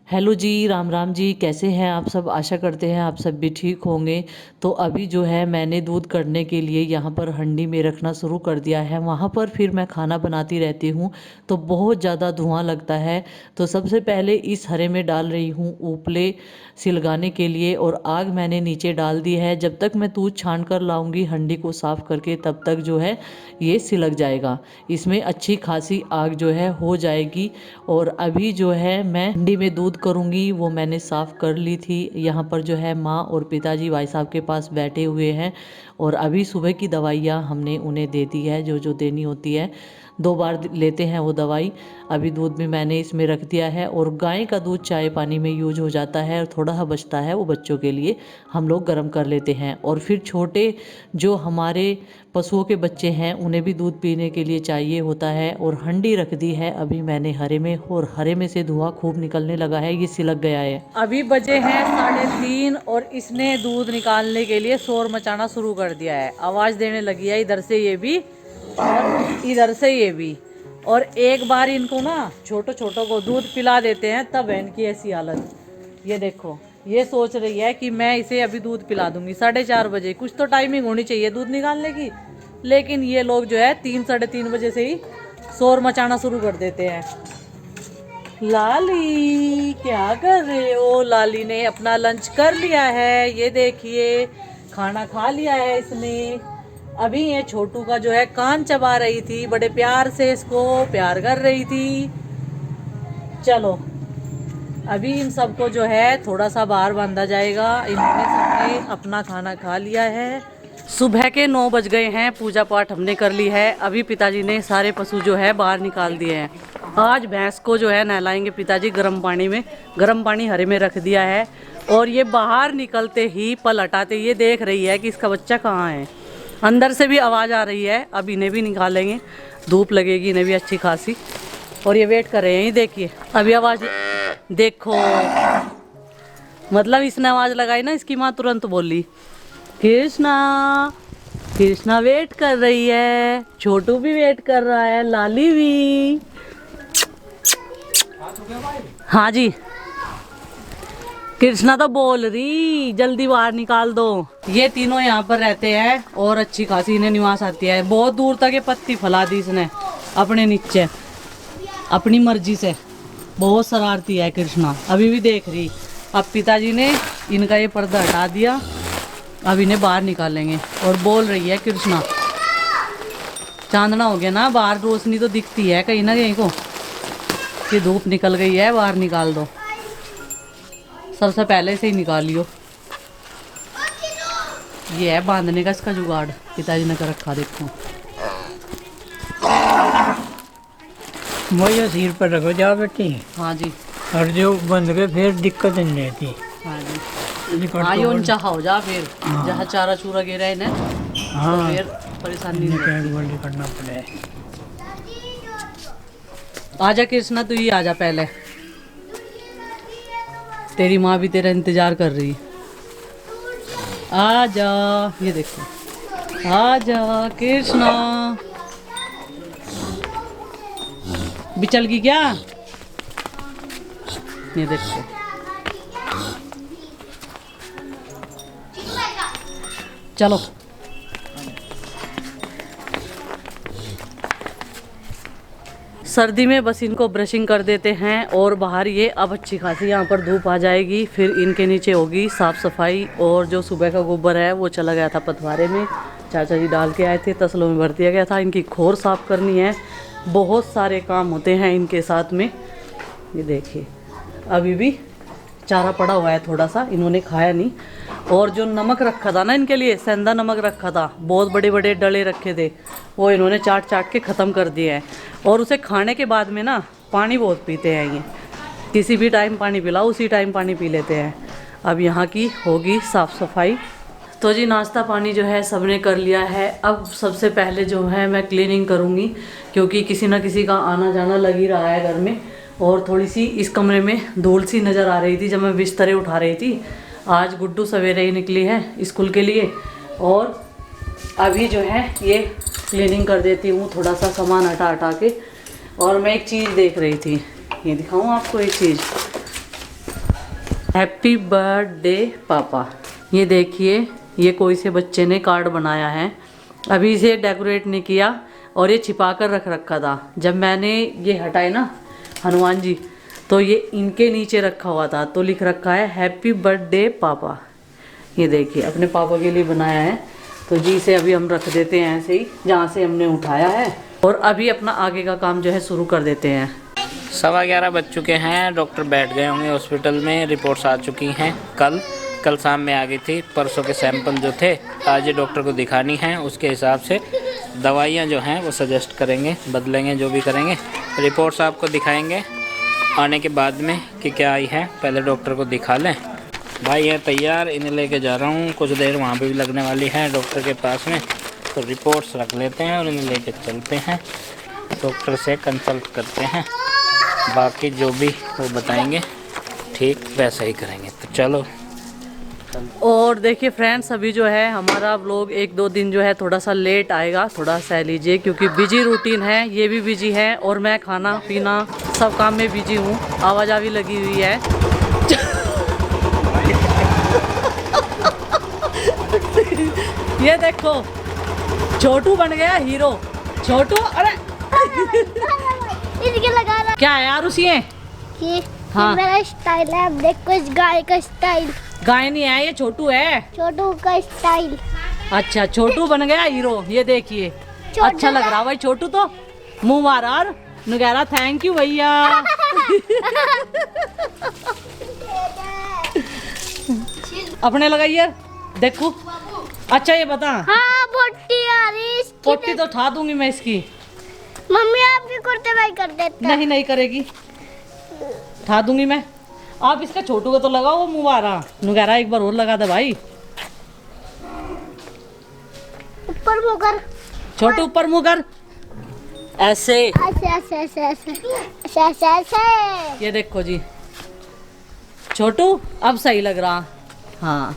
Hello जी, राम राम जी। कैसे हैं आप सब? आशा करते हैं आप सब भी ठीक होंगे। तो अभी जो है मैंने दूध कढ़ने के लिए यहाँ पर हंडी में रखना शुरू कर दिया है। वहाँ पर फिर मैं खाना बनाती रहती हूँ तो बहुत ज़्यादा धुआं लगता है। तो सबसे पहले इस हरे में डाल रही हूँ उपले सिलगाने के लिए, और आग मैंने नीचे डाल दी है। जब तक मैं दूध छान कर लाऊंगी हंडी को साफ़ करके तब तक जो है ये सिलक जाएगा। इसमें अच्छी खासी आग जो है हो जाएगी। और अभी जो है मैं हंडी में दूध करूँगी वो मैंने साफ़ कर ली थी। यहाँ पर जो है माँ और पिताजी भाई साहब के पास बैठे हुए हैं, और अभी सुबह की दवाइयाँ हमने उन्हें दे दी है जो जो देनी होती है। 2 बार लेते हैं वो दवाई। अभी दूध भी मैंने इसमें रख दिया है, और गाय का दूध चाय पानी में यूज हो जाता है, और थोड़ा सा बचता है वो बच्चों के लिए हम लोग गर्म कर लेते हैं। और फिर छोटे जो हमारे पशुओं के बच्चे हैं उन्हें भी दूध पीने के लिए चाहिए होता है। और हंडी रख दी है अभी मैंने हरे में, और हरे में से धुआं खूब निकलने लगा है, ये सिलक गया है। अभी बजे हैं 3:30 और इसने दूध निकालने के लिए शोर मचाना शुरू कर दिया है। आवाज देने लगी है इधर से ये भी और इधर से ये भी। और एक बार इनको ना छोटो छोटो को दूध पिला देते हैं तब है इनकी ऐसी हालत। ये देखो, ये सोच रही है कि मैं इसे अभी दूध पिला दूंगी 4:30 बजे। कुछ तो टाइमिंग होनी चाहिए दूध निकालने की, लेकिन ये लोग जो है 3 साढ़े 3 बजे से ही शोर मचाना शुरू कर देते हैं। लाली क्या कर रहे हो? लाली ने अपना लंच कर लिया है, ये देखिए खाना खा लिया है इसने। अभी ये छोटू का जो है कान चबा रही थी, बड़े प्यार से इसको प्यार कर रही थी। चलो अभी इन सबको जो है थोड़ा सा बाहर बांधा जाएगा। इन्होंने सबने अपना खाना खा लिया है। सुबह के 9 बज गए हैं, पूजा पाठ हमने कर ली है। अभी पिताजी ने सारे पशु जो है बाहर निकाल दिए हैं। आज भैंस को जो है नहलाएंगे पिताजी गर्म पानी में। गर्म पानी हरे में रख दिया है, और ये बाहर निकलते ही पल हटाते ये देख रही है कि इसका बच्चा कहाँ है। अंदर से भी आवाज़ आ रही है। अब इन्हें भी निकालेंगे, धूप लगेगी इन्हें भी अच्छी खासी। और ये वेट कर रहे हैं, ये देखिए अभी आवाज़ देखो। मतलब इसने आवाज़ लगाई ना, इसकी माँ तुरंत बोली कृष्णा। कृष्णा वेट कर रही है, छोटू भी वेट कर रहा है, लाली भी। हाँ जी, कृष्णा तो बोल रही जल्दी बाहर निकाल दो। ये तीनों यहाँ पर रहते हैं और अच्छी खासी इन्हें निवास आती है। बहुत दूर तक ये पत्ती फैला दी इसने अपने नीचे अपनी मर्जी से। बहुत शरारती है कृष्णा, अभी भी देख रही। अब पिताजी ने इनका ये पर्दा हटा दिया, अब इन्हें बाहर निकालेंगे। और बोल रही है कृष्णा, चांदना हो गया ना, बाहर रोशनी तो दिखती है कहीं ना कहीं को कि धूप निकल गई है, बाहर निकाल दो। सबसे पहले से ही निकालियो। ये है बांधने का इसका जुगाड़, पिताजी ने कर रखा, देखो। वही सिर पर रखो जा बेटी। हाँ जी, और जो बंद के फिर दिक्कत नहीं रहती। हाँ जी, हाँ ये ऊंचा हो जा फिर जहाँ चारा चूरा गिरा है ना, हाँ तो फिर परेशानी नहीं रहती। गोल्डी करना पड़े। आजा कृष्णा, तू ही आजा पहले, तेरी माँ भी तेरा इंतजार कर रही। आजा, ये देखो, आजा कृष्णा। बिचल गई क्या? ये देखो, चलो सर्दी में बस इनको ब्रशिंग कर देते हैं। और बाहर ये अब अच्छी खासी यहाँ पर धूप आ जाएगी, फिर इनके नीचे होगी साफ़ सफाई। और जो सुबह का गोबर है वो चला गया था पथवारे में, चाचा जी डाल के आए थे, तसलों में भर दिया गया था। इनकी खोर साफ़ करनी है, बहुत सारे काम होते हैं इनके साथ में। ये देखिए अभी भी चारा पड़ा हुआ है थोड़ा सा, इन्होंने खाया नहीं। और जो नमक रखा था ना इनके लिए, सेंधा नमक रखा था, बहुत बड़े बड़े डले रखे थे, वो इन्होंने चाट चाट के ख़त्म कर दिए हैं। और उसे खाने के बाद में ना पानी बहुत पीते हैं ये, किसी भी टाइम पानी पिलाओ उसी टाइम पानी पी लेते हैं। अब यहाँ की होगी साफ़ सफाई। तो जी नाश्ता पानी जो है सबने कर लिया है। अब सबसे पहले जो है मैं क्लीनिंग करूँगी, क्योंकि किसी ना किसी का आना जाना लग ही रहा है घर में। और थोड़ी सी इस कमरे में धूल सी नज़र आ रही थी जब मैं बिस्तरे उठा रही थी। आज गुड्डू सवेरे ही निकली है स्कूल के लिए, और अभी जो है ये क्लीनिंग कर देती हूँ, थोड़ा सा सामान हटा के। और मैं एक चीज़ देख रही थी, ये दिखाऊँ आपको एक चीज़। हैप्पी बर्थडे पापा। ये देखिए, ये कोई से बच्चे ने कार्ड बनाया है, अभी इसे डेकोरेट नहीं किया और ये छिपा कर रख रखा था। जब मैंने ये हटाए ना हनुमान जी, तो ये इनके नीचे रखा हुआ था, तो लिख रखा है हैप्पी बर्थडे पापा। ये देखिए अपने पापा के लिए बनाया है। तो जी इसे अभी हम रख देते हैं ऐसे ही जहाँ से हमने उठाया है, और अभी अपना आगे का काम जो है शुरू कर देते हैं। 11:15 बज चुके हैं। डॉक्टर बैठ गए होंगे हॉस्पिटल में, रिपोर्ट्स आ चुकी हैं। कल शाम में आ गई थी, परसों के सैंपल जो थे आज ये डॉक्टर को दिखानी है। उसके हिसाब से दवाइयाँ जो हैं वो सजेस्ट करेंगे, बदलेंगे, जो भी करेंगे। रिपोर्ट्स आपको दिखाएंगे आने के बाद में कि क्या आई है। पहले डॉक्टर को दिखा लें। भाई है तैयार, इन्हें लेके जा रहा हूँ, कुछ देर वहाँ पे भी लगने वाली है डॉक्टर के पास में। तो रिपोर्ट्स रख लेते हैं और इन्हें लेके चलते हैं, डॉक्टर से कंसल्ट करते हैं। बाकी जो भी वो बताएंगे ठीक वैसा ही करेंगे। तो चलो। और देखिए फ्रेंड्स, अभी जो है हमारा व्लॉग 1-2 दिन जो है थोड़ा सा लेट आएगा, थोड़ा सह लीजिए, क्योंकि बिजी रूटीन है, ये भी बिजी है और मैं खाना पीना सब काम में बिजी हूँ, आवाजावी लगी हुई है। ये देखो छोटू बन गया हीरो। छोटू, अरे इसके लगा रहा क्या है यार उसी है? ये हाँ। मेरा स्टाइल है। अब देखो इस गाय का स्टाइल, गाय नहीं है, ये छोटू है। छोटू का स्टाइल। अच्छा, छोटू बन गया हीरो। ये देखिए अच्छा लग रहा भाई छोटू तो। मुंह मारा और कह रहा थैंक यू भैया। अपने लगाइए देखो। अच्छा ये बता, हाँ पोटी आ रही इसकी। पोटी तो उठा दूंगी मैं इसकी। मम्मी आपके कुर्ते भाई कर देते। नहीं करेगी, उठा दूंगी मैं। आप इसका छोटू का तो लगाओ, वो मुंह मारा नुगैरा एक बार और लगा दे भाई। ऊपर मुँह कर। छोटू ऊपर मुंह कर, ऐसे। ऐसे ऐसे ऐसे ऐसे ऐसे ऐसे ऐसे। ये देखो जी छोटू अब सही लग रहा। हाँ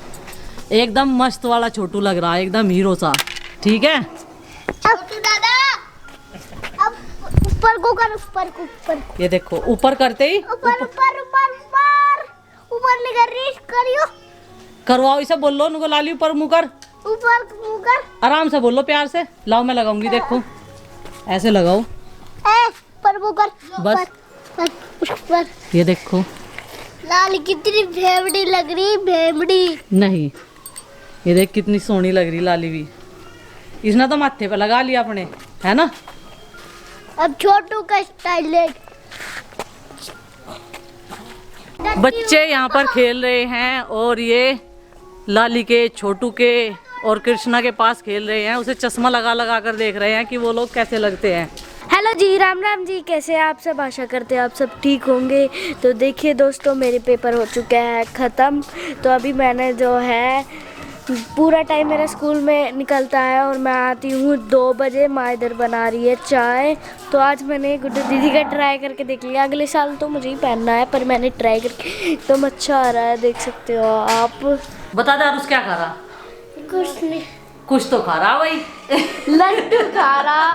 एकदम मस्त वाला छोटू लग रहा है, एकदम हीरो सा। ठीक है छोटू दादा, अब ऊपर को कर, ऊपर को, ऊपर को। ये देखो ऊपर करते ही ऊपर ऊपर ऊपर ऊपर ऊपर नहीं कर रही, करियो। करवाओ इसे, बोलो उनको लाली ऊपर मुंह कर, ऊपर मुँह कर। आराम से बोलो प्यार से। लाओ मैं लगाऊंगी, देखो ऐसे लगाओ ऊपर मुँह कर बस। ऊपर। ये देखो लाल कितनी भेमड़ी लग रही, भेमड़ी। नहीं, ये देख कितनी सोहनी लग रही लाली भी। इसने तो माथे पे लगा लिया अपने, है ना। अब छोटू का स्टाइल है। बच्चे यहाँ पर खेल रहे हैं और ये लाली के, छोटू के और कृष्णा के पास खेल रहे हैं। उसे चश्मा लगा लगा कर देख रहे हैं कि वो लोग कैसे लगते हैं। हेलो जी, राम राम जी, कैसे हैं आप सब? आशा करते हैं आप सब ठीक होंगे। तो देखिए दोस्तों, मेरे पेपर हो चुके हैं ख़त्म। तो अभी मैंने जो है पूरा टाइम मेरा स्कूल में निकलता है और मैं आती हूँ 2 बजे। माँ इधर बना रही है चाय। तो आज मैंने गुड्डू दीदी का ट्राई करके देख लिया। अगले साल तो मुझे ही पहनना है, पर मैंने ट्राई करके एकदम अच्छा आ रहा है, देख सकते हो आप। बता दे आरुष क्या खा रहा? कुछ नहीं, कुछ तो खा रहा भाई। लड्डू खा रहा।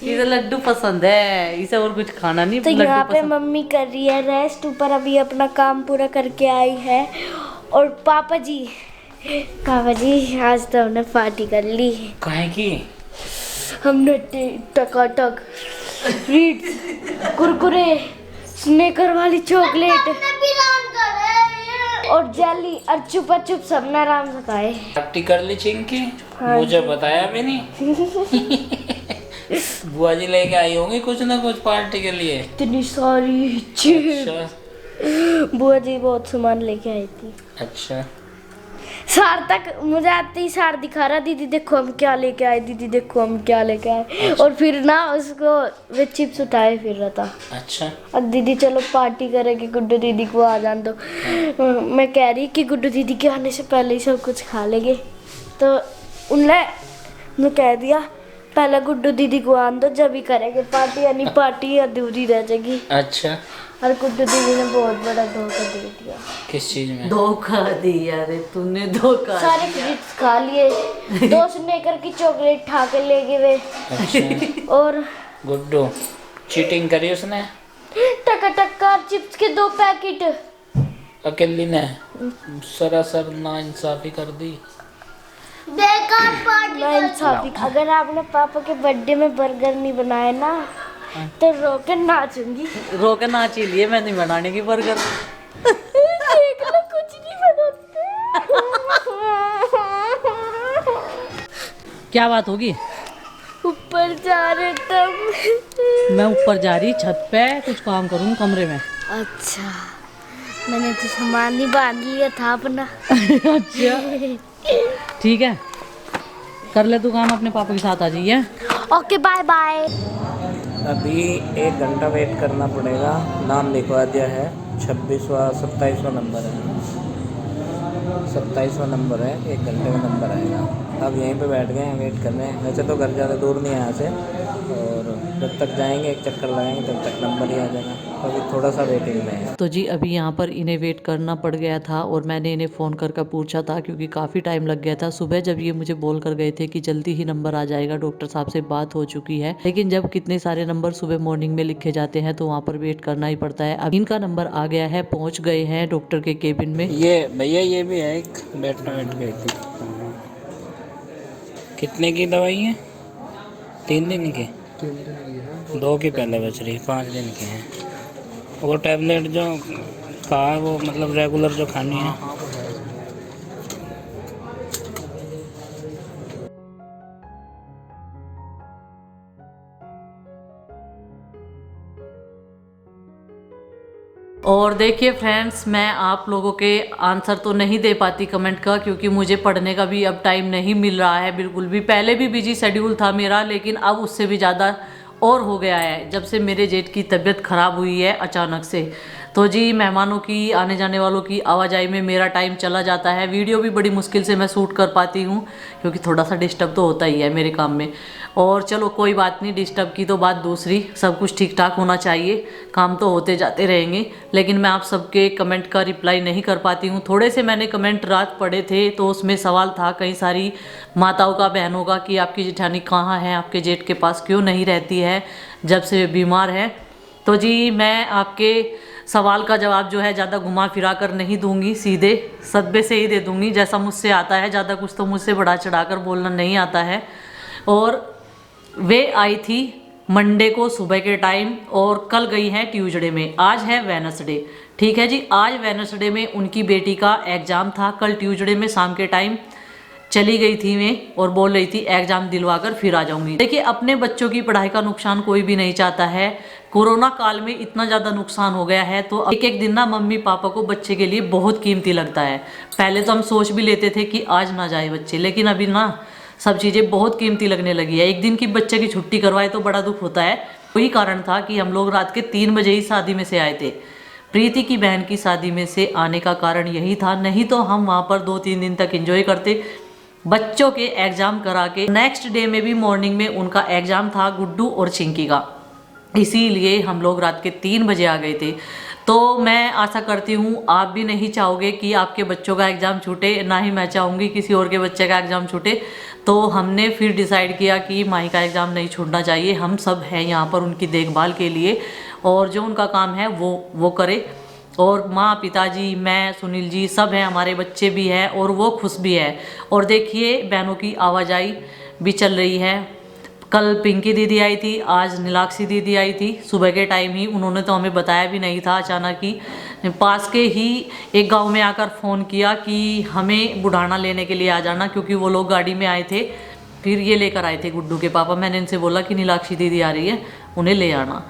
इसे लड्डू पसंद है, इसे और कुछ खाना नहीं। तो लड्डू यहाँ पे पसंद। मम्मी कर रही है रेस्ट, ऊपर अभी अपना काम पूरा करके आई है। और पापा जी आज तो हमने पार्टी कर ली। काहे की? हमने टकाटक स्वीट्स, कुरकुरे, स्नेकर वाली चॉकलेट और जेली और चुपा चुप सबने आराम से खाए। पार्टी कर ली चिंकी? हाँ मुझे बताया भी नहीं। बुआ जी लेके आई होंगी कुछ ना कुछ पार्टी के लिए। इतनी सारी चीज। अच्छा बुआ जी बहुत सामान लेके आई थी। अच्छा। सार तक मुझे आते ही सार दिखा रहा, दीदी देखो हम क्या लेके आए, दीदी देखो हम क्या लेके आए। अच्छा। और फिर ना उसको वे चिप्स उठाए फिर रहा था। अच्छा और दीदी चलो पार्टी करेगी, गुड्डू दीदी को आ जान दो। मैं कह रही कि गुड्डू दीदी के आने से पहले ही सब कुछ खा लेंगे। तो उन्होंने कह दिया पहले गुड्डू दीदी को आन दो, जब ही करेंगे पार्टी, यानी पार्टी अधूरी रह जाएगी। अच्छा। और गुड्डू दीदी ने बहुत बड़ा धोखा दे दिया। किस चीज में? धोखा दिया रे तूने, धोखा। सारे फ्रूट्स खा लिए, 2 स्नेकर की चॉकलेट खा के ले गए वे। अच्छा। और गुड्डू चीटिंग करी उसने? टकाटक चिप्स के 2 पैकेट। अकेली ने सरासर नाइंसाफी कर दी। नाइंसाफी। अगर आपने पापा के बर्थडे में बर्गर नहीं बनाए ना तो रोकर नाचूंगी। रोके नाच ही लिए, मैं नहीं बनाने की बर्गर। देख लो कुछ नहीं बनाते। क्या बात होगी? ऊपर जा रहे तब। मैं ऊपर जा रही छत पे, कुछ काम करूँ कमरे में। अच्छा, मैंने तो सामान ही बांध लिया था अपना। अच्छा ठीक है, कर ले तू काम, अपने पापा के साथ आ जाइए। Okay bye bye. अभी 1 घंटा वेट करना पड़ेगा। नाम लिखवा दिया है, 27वां नंबर है, 27वां नंबर है। 1 घंटे में नंबर आएगा। अब यहीं पे बैठ गए हैं, वेट कर रहे हैं। वैसे तो घर ज़्यादा दूर नहीं है यहाँ से, और जब तक जाएंगे एक चक्कर लगाएंगे तब तक नंबर ही आ जाएगा। तो अभी थोड़ा सा वेटिंग में है। तो जी अभी यहाँ पर इन्हें वेट करना पड़ गया था, और मैंने इन्हें फ़ोन करके पूछा था क्योंकि काफ़ी टाइम लग गया था। सुबह जब ये मुझे बोल कर गए थे कि जल्दी ही नंबर आ जाएगा, डॉक्टर साहब से बात हो चुकी है, लेकिन जब कितने सारे नंबर सुबह मॉर्निंग में लिखे जाते हैं तो वहाँ पर वेट करना ही पड़ता है। अब इनका नंबर आ गया है, पहुँच गए हैं डॉक्टर के केबिन में। ये भैया ये भी है एक बैठ गई थी। कितने की दवाई है? 3 दिन की, 2 की पहले बच रही, 5 दिन की है। वो टैबलेट जो कहा है वो मतलब रेगुलर जो खानी है। और देखिए फ्रेंड्स, मैं आप लोगों के आंसर तो नहीं दे पाती कमेंट का, क्योंकि मुझे पढ़ने का भी अब टाइम नहीं मिल रहा है बिल्कुल भी। पहले भी बिजी शेड्यूल था मेरा, लेकिन अब उससे भी ज़्यादा और हो गया है जब से मेरे जेठ की तबीयत ख़राब हुई है अचानक से। तो जी मेहमानों की, आने जाने वालों की आवाजाही में मेरा टाइम चला जाता है। वीडियो भी बड़ी मुश्किल से मैं शूट कर पाती हूँ, क्योंकि थोड़ा सा डिस्टर्ब तो होता ही है मेरे काम में। और चलो कोई बात नहीं, डिस्टर्ब की तो बात दूसरी, सब कुछ ठीक ठाक होना चाहिए, काम तो होते जाते रहेंगे। लेकिन मैं आप सबके कमेंट का रिप्लाई नहीं कर पाती हूँ। थोड़े से मैंने कमेंट रात पढ़े थे, तो उसमें सवाल था कई सारी माताओं का, बहनों का, कि आपकी जेठानी कहाँ है, आपके जेठ के पास क्यों नहीं रहती है जब से वे बीमार है। तो जी मैं आपके सवाल का जवाब जो है ज़्यादा घुमा फिरा कर नहीं दूंगी, सीधे सदबे से ही दे दूंगी जैसा मुझसे आता है। ज़्यादा कुछ तो मुझसे बढ़ा चढ़ा कर बोलना नहीं आता है। और वे आई थी मंडे को सुबह के टाइम, और कल गई हैं ट्यूसडे में। आज है वेडनेसडे, ठीक है जी। आज वेडनेसडे में उनकी बेटी का एग्ज़ाम था, कल ट्यूसडे में शाम के टाइम चली गई थी मैं, और बोल रही थी एग्ज़ाम दिलवा कर फिर आ जाऊंगी। देखिए अपने बच्चों की पढ़ाई का नुकसान कोई भी नहीं चाहता है। कोरोना काल में इतना ज़्यादा नुकसान हो गया है, तो एक एक दिन ना मम्मी पापा को बच्चे के लिए बहुत कीमती लगता है। पहले तो हम सोच भी लेते थे कि आज ना जाए बच्चे, लेकिन अभी ना सब चीज़ें बहुत कीमती लगने लगी है। एक दिन की बच्चे की छुट्टी करवाए तो बड़ा दुख होता है। वही कारण था कि हम लोग रात के 3 बजे ही शादी में से आए थे। प्रीति की बहन की शादी में से आने का कारण यही था, नहीं तो हम वहाँ पर 2-3 दिन तक एंजॉय करते, बच्चों के एग्ज़ाम करा के। नेक्स्ट डे में भी मॉर्निंग में उनका एग्ज़ाम था, गुड्डू और चिंकी का, इसीलिए हम लोग रात के 3 बजे आ गए थे। तो मैं आशा करती हूँ आप भी नहीं चाहोगे कि आपके बच्चों का एग्ज़ाम छूटे, ना ही मैं चाहूँगी किसी और के बच्चे का एग्ज़ाम छूटे। तो हमने फिर डिसाइड किया कि माही का एग्ज़ाम नहीं छूटना चाहिए। हम सब हैं यहाँ पर उनकी देखभाल के लिए, और जो उनका काम है वो करे। और माँ, पिताजी, मैं, सुनील जी सब हैं, हमारे बच्चे भी हैं, और वो खुश भी है। और देखिए बहनों की आवाजाही भी चल रही है। कल पिंकी दीदी आई थी, आज नीलाक्षी दीदी आई थी सुबह के टाइम ही। उन्होंने तो हमें बताया भी नहीं था, अचानक ही पास के ही एक गांव में आकर फ़ोन किया कि हमें बुढ़ाना लेने के लिए आ जाना, क्योंकि वो लोग गाड़ी में आए थे। फिर ये लेकर आए थे गुड्डू के पापा। मैंने इनसे बोला कि नीलाक्षी दीदी आ रही है, उन्हें ले आना।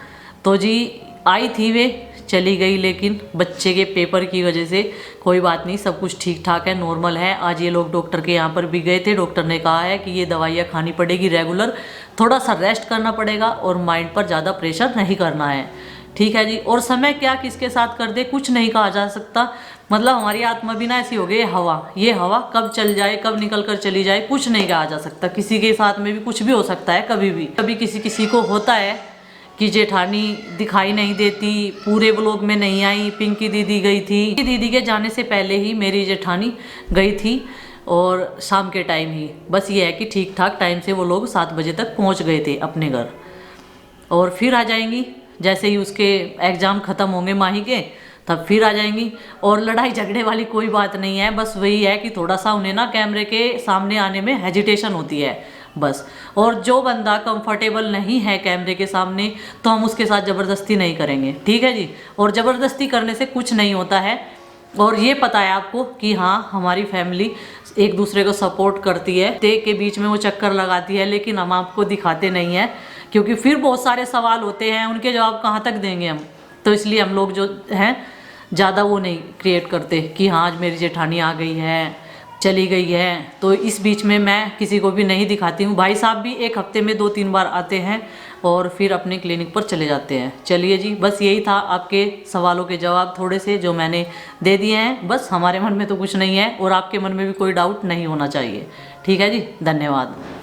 तो जी आई थी, वे चली गई, लेकिन बच्चे के पेपर की वजह से कोई बात नहीं, सब कुछ ठीक ठाक है, नॉर्मल है। आज ये लोग डॉक्टर के यहाँ पर भी गए थे। डॉक्टर ने कहा है कि ये दवाइयाँ खानी पड़ेगी रेगुलर, थोड़ा सा रेस्ट करना पड़ेगा, और माइंड पर ज़्यादा प्रेशर नहीं करना है, ठीक है जी। और समय क्या किसके साथ कर दे कुछ नहीं कहा जा सकता। मतलब हमारी आत्मा भी ना ऐसी हो गई, हवा, ये हवा कब चल जाए, कब निकल कर चली जाए, कुछ नहीं कहा जा सकता। किसी के साथ में भी कुछ भी हो सकता है कभी भी। कभी किसी को होता है कि जेठानी दिखाई नहीं देती, पूरे व्लॉग में नहीं आई, पिंकी दीदी गई थी। दीदी के जाने से पहले ही मेरी जेठानी गई थी, और शाम के टाइम ही। बस ये है कि ठीक ठाक टाइम से वो लोग 7 बजे तक पहुंच गए थे अपने घर, और फिर आ जाएंगी जैसे ही उसके एग्ज़ाम ख़त्म होंगे माही के, तब फिर आ जाएंगी। और लड़ाई झगड़े वाली कोई बात नहीं है, बस वही है कि थोड़ा सा उन्हें ना कैमरे के सामने आने में हेजिटेशन होती है बस। और जो बंदा कंफर्टेबल नहीं है कैमरे के सामने तो हम उसके साथ ज़बरदस्ती नहीं करेंगे, ठीक है जी। और ज़बरदस्ती करने से कुछ नहीं होता है। और ये पता है आपको कि हाँ हमारी फैमिली एक दूसरे को सपोर्ट करती है, ते के बीच में वो चक्कर लगाती है, लेकिन हम आपको दिखाते नहीं हैं क्योंकि फिर बहुत सारे सवाल होते हैं, उनके जवाब कहाँ तक देंगे हम। तो इसलिए हम लोग जो हैं ज़्यादा वो नहीं क्रिएट करते कि हाँ आज मेरी जेठानी आ गई है, चली गई है, तो इस बीच में मैं किसी को भी नहीं दिखाती हूँ। भाई साहब भी एक हफ्ते में 2-3 बार आते हैं और फिर अपने क्लिनिक पर चले जाते हैं। चलिए जी, बस यही था आपके सवालों के जवाब थोड़े से जो मैंने दे दिए हैं। बस हमारे मन में तो कुछ नहीं है और आपके मन में भी कोई डाउट नहीं होना चाहिए, ठीक है जी। धन्यवाद।